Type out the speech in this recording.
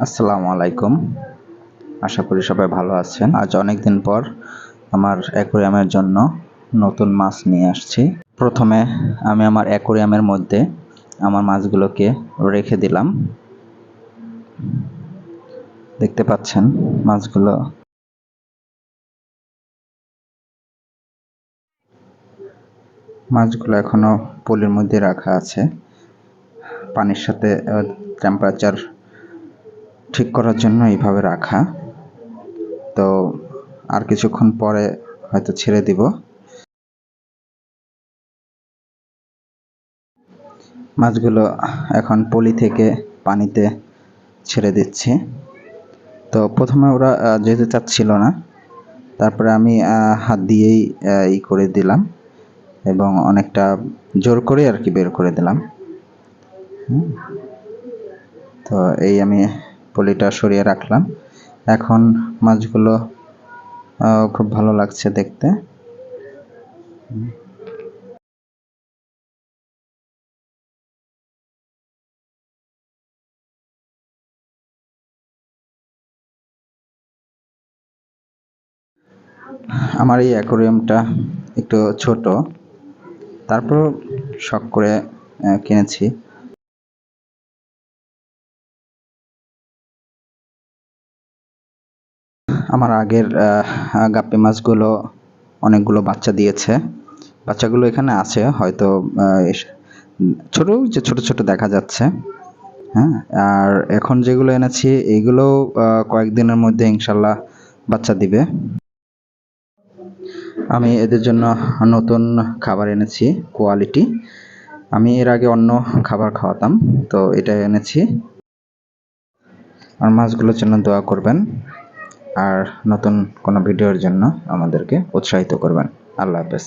আসসালামু আলাইকুম। আশা করি সবাই ভালো আছেন। আজ অনেকদিন পর আমার অ্যাকোয়ারিয়ামের জন্য নতুন মাছ নিয়ে আসছি। প্রথমে আমি আমার অ্যাকোয়ারিয়ামের মধ্যে আমার মাছগুলোকে রেখে দিলাম। দেখতে পাচ্ছেন মাছগুলো এখনো পলির মধ্যে রাখা আছে। পানির সাথে টেম্পারেচার ঠিক করার জন্য এইভাবে রাখা। তো আর কিছুক্ষণ পরে হয়তো ছেড়ে দিব। মাছগুলো এখন পলি থেকে পানিতে ছেড়ে দিচ্ছি। তো প্রথমে ওরা যেতে চাচ্ছিল না, তারপরে আমি হাত দিয়েই করে দিলাম এবং অনেকটা জোর করে আর কি বের করে দিলাম। তো এই আমি পলিটা সরিয়ে রাখলাম। এখন মাছগুলো খুব ভালো লাগছে দেখতে। আমার এই অ্যাকোয়ারিয়ামটা একটু ছোট, তারপর শখ করে কিনেছি। আমার আগের গাপ্পি মাছগুলো অনেকগুলো বাচ্চা দিয়েছে। বাচ্চাগুলো এখানে আছে, হয়তো ছোট যে ছোট ছোট দেখা যাচ্ছে। হ্যাঁ, আর এখন যেগুলো এনেছি এইগুলো কয়েকদিনের মধ্যে ইনশাল্লাহ বাচ্চা দিবে। আমি এদের জন্য নতুন খাবার এনেছি, কোয়ালিটি। আমি এর আগে অন্য খাবার খাওয়াতাম, তো এটা এনেছি। আর মাছগুলোর জন্য দোয়া করবেন, আর নতুন কোনো ভিডিওর জন্য আমাদেরকে উৎসাহিত করবেন। আল্লাহ হাফেজ।